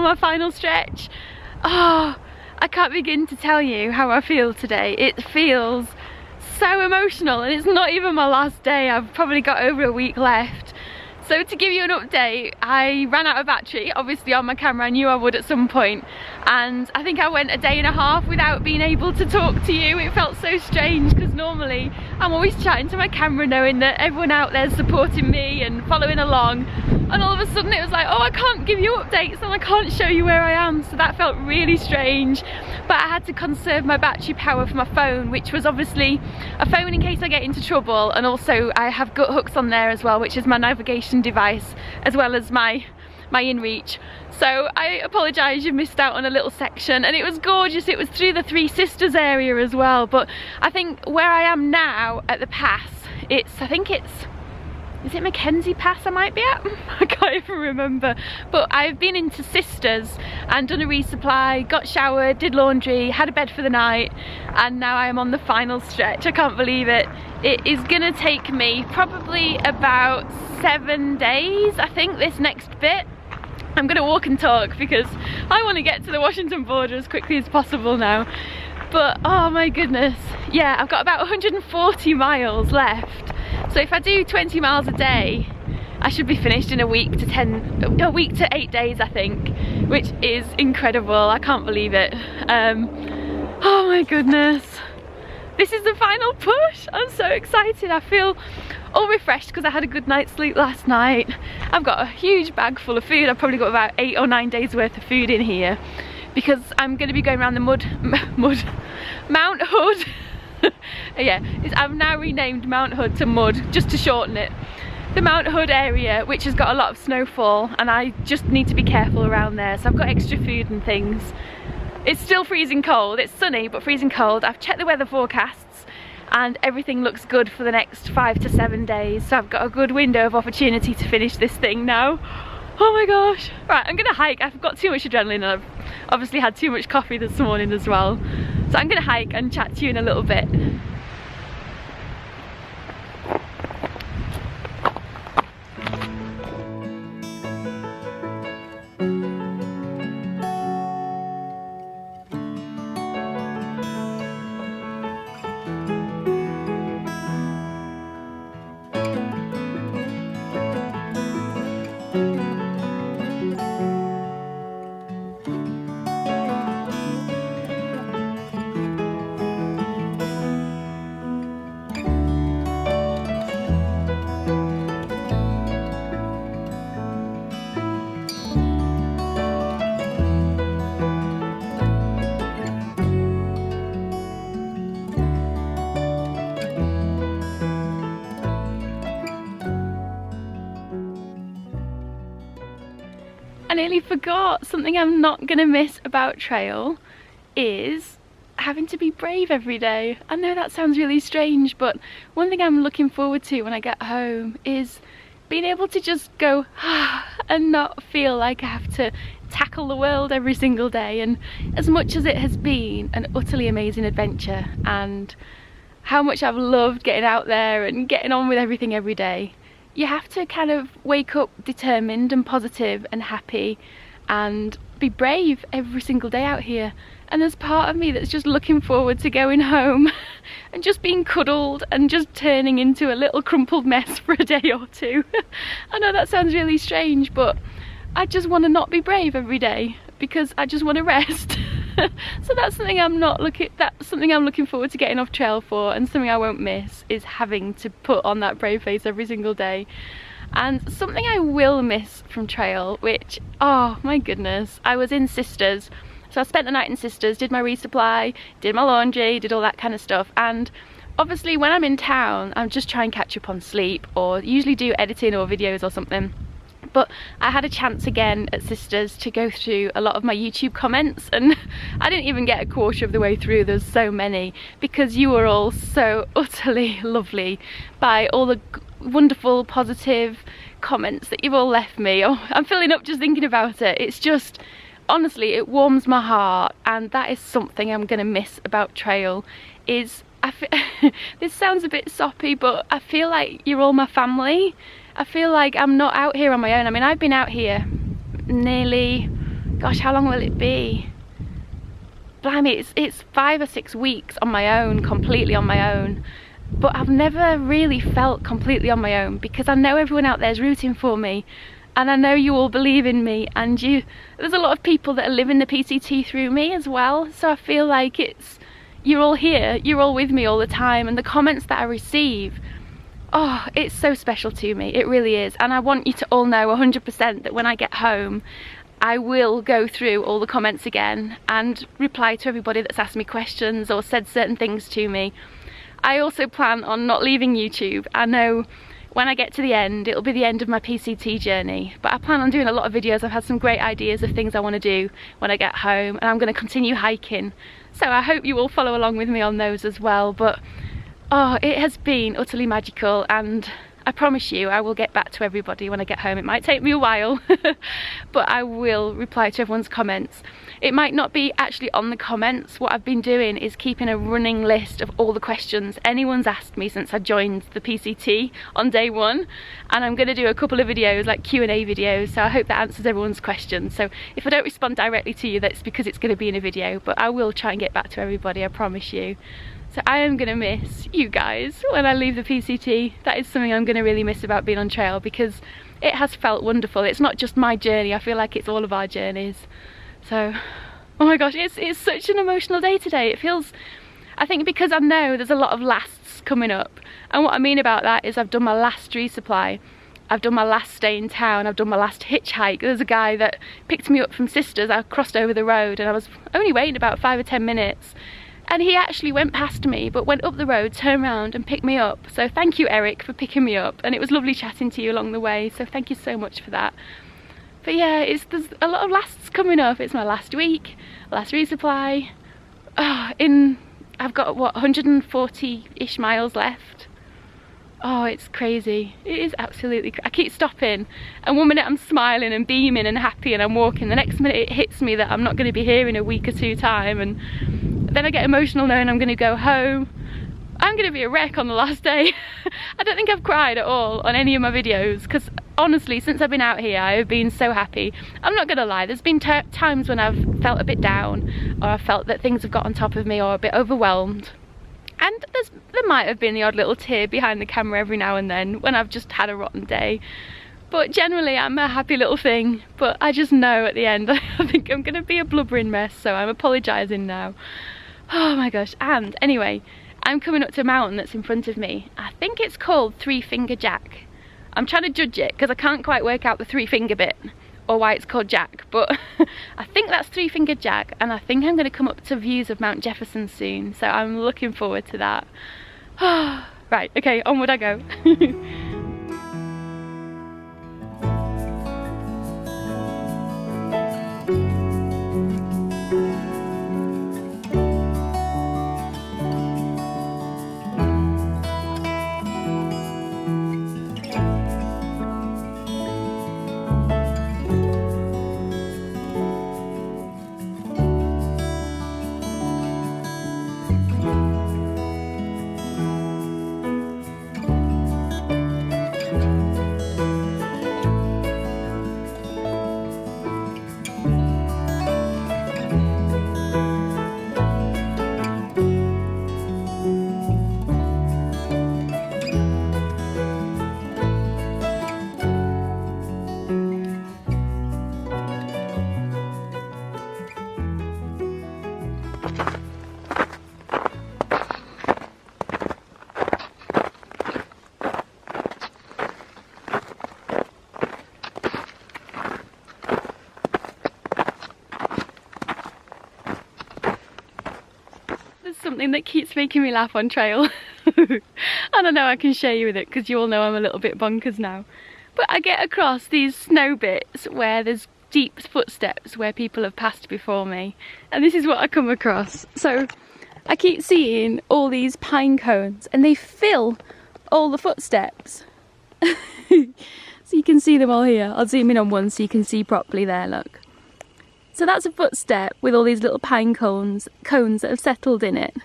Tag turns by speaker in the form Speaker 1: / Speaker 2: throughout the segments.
Speaker 1: my final stretch. Oh, I can't begin to tell you how I feel today. It feels so emotional, and it's not even my last day. I've probably got over a week left. So to give you an update, I ran out of battery, obviously on my camera. I knew I would at some point, and I think I went a day and a half without being able to talk to you. It felt so strange because normally I'm always chatting to my camera knowing that everyone out there's supporting me and following along, and all of a sudden it was like, oh, I can't give you updates and I can't show you where I am. So that felt really strange, but I had to conserve my battery power for my phone, which was obviously a phone in case I get into trouble, and also I have gut hooks on there as well, which is my navigation device as well as my inReach. So I apologise, you missed out on a little section, and it was gorgeous. It was through the Three Sisters area as well, but I think where I am now at the pass, is it Mackenzie Pass I might be at? I can't even remember. But I've been into Sisters and done a resupply, got showered, did laundry, had a bed for the night, and now I am on the final stretch. I can't believe it. It is gonna take me probably about 7 days, I think, this next bit. I'm gonna walk and talk because I want to get to the Washington border as quickly as possible now. But oh my goodness, yeah, I've got about 140 miles left. So if I do 20 miles a day, I should be finished in a week to 8 days, I think, which is incredible. I can't believe it. Oh my goodness. This is the final push. I'm so excited. I feel all refreshed because I had a good night's sleep last night. I've got a huge bag full of food. I've probably got about 8 or 9 days worth of food in here because I'm going to be going around the Mount Hood. Yeah, I've now renamed Mount Hood to Mud just to shorten it. The Mount Hood area, which has got a lot of snowfall, and I just need to be careful around there. So I've got extra food and things. It's still freezing cold. It's sunny but freezing cold. I've checked the weather forecasts and everything looks good for the next 5 to 7 days. So I've got a good window of opportunity to finish this thing now. Oh my gosh. Right, I'm gonna hike. I've got too much adrenaline and I've obviously had too much coffee this morning as well. So I'm gonna hike and chat to you in a little bit. I nearly forgot, something I'm not gonna miss about trail is having to be brave every day. I know that sounds really strange, but one thing I'm looking forward to when I get home is being able to just go and not feel like I have to tackle the world every single day. And as much as it has been an utterly amazing adventure and how much I've loved getting out there and getting on with everything every day, you have to kind of wake up determined and positive and happy and be brave every single day out here. And there's part of me that's just looking forward to going home and just being cuddled and just turning into a little crumpled mess for a day or two. I know that sounds really strange, but I just want to not be brave every day because I just want to rest. So that's something I'm looking forward to getting off trail for, and something I won't miss is having to put on that brave face every single day. And something I will miss from trail, which, oh my goodness, I was in Sisters. So I spent the night in Sisters, did my resupply, did my laundry, did all that kind of stuff. And obviously when I'm in town, I'm just trying to catch up on sleep or usually do editing or videos or something. But I had a chance again at Sisters to go through a lot of my YouTube comments, and I didn't even get a quarter of the way through. There's so many, because you were all so utterly lovely by all the wonderful positive comments that you've all left me. Oh, I'm filling up just thinking about it. It's just, honestly, it warms my heart, and that is something I'm gonna miss about trail. Is this sounds a bit soppy, but I feel like you're all my family. I feel like I'm not out here on my own. I mean, I've been out here nearly gosh, how long will it be? Blimey, it's 5 or 6 weeks on my own, completely on my own. But I've never really felt completely on my own, because I know everyone out there is rooting for me, and I know you all believe in me, and there's a lot of people that are living the PCT through me as well, so I feel like you're all here, you're all with me all the time, and the comments that I receive, oh, it's so special to me, it really is. And I want you to all know 100% that when I get home, I will go through all the comments again and reply to everybody that's asked me questions or said certain things to me. I also plan on not leaving YouTube. I know when I get to the end, it'll be the end of my PCT journey, but I plan on doing a lot of videos. I've had some great ideas of things I want to do when I get home, and I'm going to continue hiking. So I hope you all follow along with me on those as well. But oh, it has been utterly magical, and I promise you I will get back to everybody when I get home. It might take me a while, but I will reply to everyone's comments. It might not be actually on the comments. What I've been doing is keeping a running list of all the questions anyone's asked me since I joined the PCT on day 1, and I'm going to do a couple of videos, like Q&A videos, so I hope that answers everyone's questions. So if I don't respond directly to you, that's because it's going to be in a video, but I will try and get back to everybody, I promise you. So I am going to miss you guys when I leave the PCT. That is something I'm going to really miss about being on trail, because it has felt wonderful. It's not just my journey, I feel like it's all of our journeys. So, oh my gosh, it's such an emotional day today. It feels, I think because I know there's a lot of lasts coming up, and what I mean about that is I've done my last resupply, I've done my last stay in town, I've done my last hitchhike. There's a guy that picked me up from Sisters. I crossed over the road and I was only waiting about 5 or 10 minutes. And he actually went past me, but went up the road, turned around and picked me up. So thank you, Eric, for picking me up. And it was lovely chatting to you along the way, so thank you so much for that. But yeah, there's a lot of lasts coming up. It's my last week, last resupply. Oh, I've got, what, 140-ish miles left. Oh, it's crazy. It is absolutely I keep stopping, and one minute I'm smiling and beaming and happy and I'm walking. The next minute it hits me that I'm not going to be here in a week or 2 time, and then I get emotional knowing I'm going to go home. I'm going to be a wreck on the last day. I don't think I've cried at all on any of my videos, because honestly, since I've been out here, I have been so happy. I'm not going to lie, there's been times when I've felt a bit down, or I felt that things have got on top of me, or a bit overwhelmed. And there might have been the odd little tear behind the camera every now and then when I've just had a rotten day. But generally I'm a happy little thing. But I just know at the end I think I'm going to be a blubbering mess, so I'm apologising now. Oh my gosh. And anyway, I'm coming up to a mountain that's in front of me. I think it's called Three Finger Jack. I'm trying to judge it because I can't quite work out the 3 finger bit, or why it's called Jack, but I think that's Three Finger Jack, and I think I'm going to come up to views of Mount Jefferson soon, so I'm looking forward to that. Right, okay, onward I go. Something that keeps making me laugh on trail. And I know I can share you with it because you all know I'm a little bit bonkers now. But I get across these snow bits where there's deep footsteps where people have passed before me, and this is what I come across. So I keep seeing all these pine cones and they fill all the footsteps. So you can see them all here. I'll zoom in on one so you can see properly there, look. So that's a footstep with all these little pine cones that have settled in it.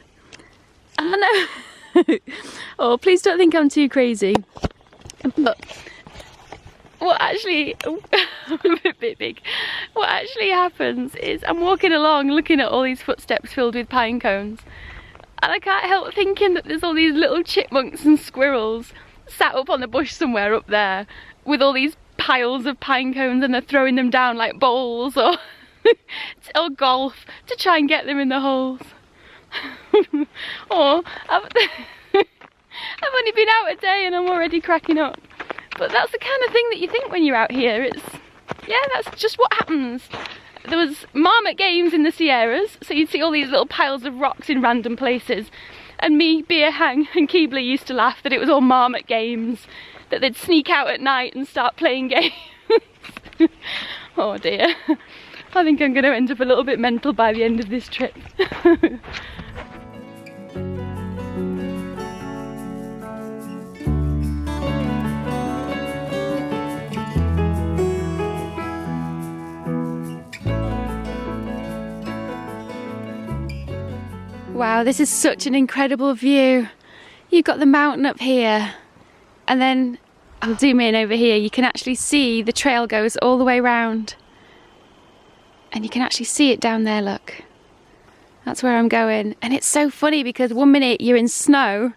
Speaker 1: And I know, oh, please don't think I'm too crazy. But what actually, I'm a bit big. What actually happens is I'm walking along looking at all these footsteps filled with pine cones, and I can't help thinking that there's all these little chipmunks and squirrels sat up on the bush somewhere up there with all these piles of pine cones, and they're throwing them down like bowls or, or golf to try and get them in the holes. Or I've only been out a day and I'm already cracking up. But that's the kind of thing that you think when you're out here. It's, yeah, that's just what happens. There was marmot games in the Sierras, so you'd see all these little piles of rocks in random places. And me, Beer Hang and Keebler used to laugh that it was all marmot games, that they'd sneak out at night and start playing games. Oh dear. I think I'm going to end up a little bit mental by the end of this trip. Wow, this is such an incredible view. You've got the mountain up here, and then I'll zoom in over here. You can actually see the trail goes all the way round, and you can actually see it down there, look. That's where I'm going. And it's so funny because one minute you're in snow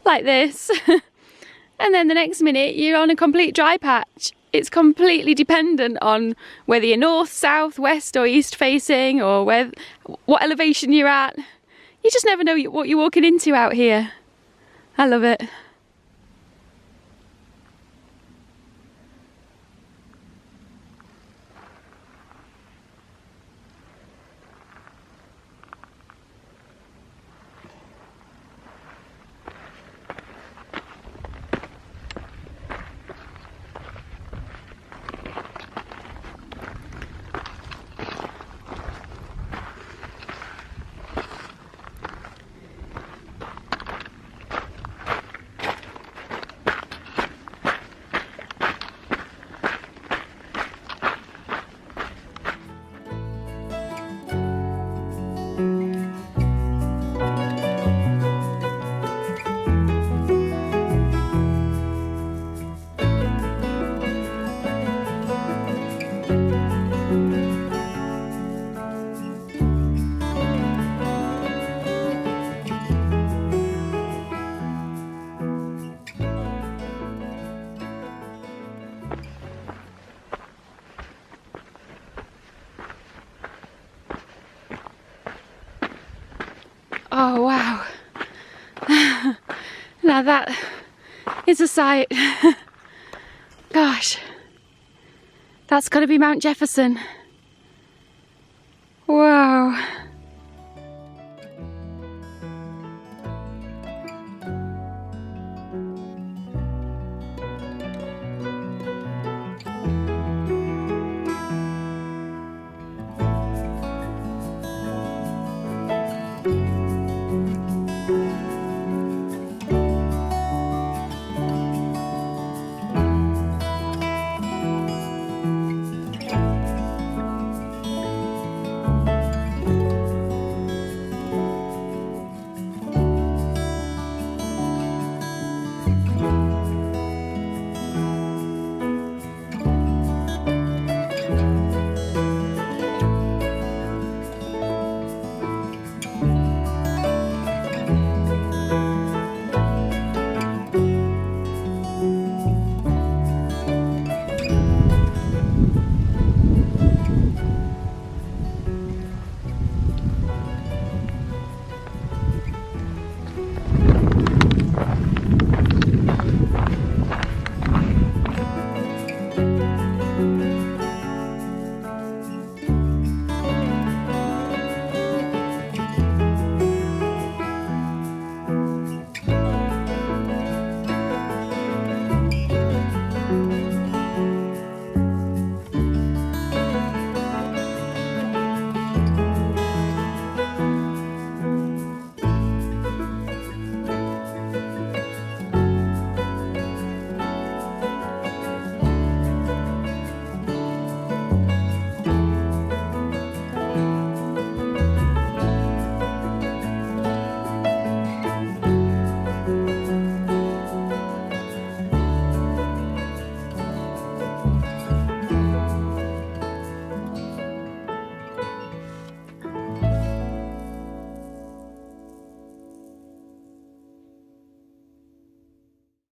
Speaker 1: like this and then the next minute you're on a complete dry patch. It's completely dependent on whether you're north, south, west or east facing, or what elevation you're at. You just never know what you're walking into out here. I love it. Oh wow, now that is a sight. Gosh, that's got to be Mount Jefferson. Wow.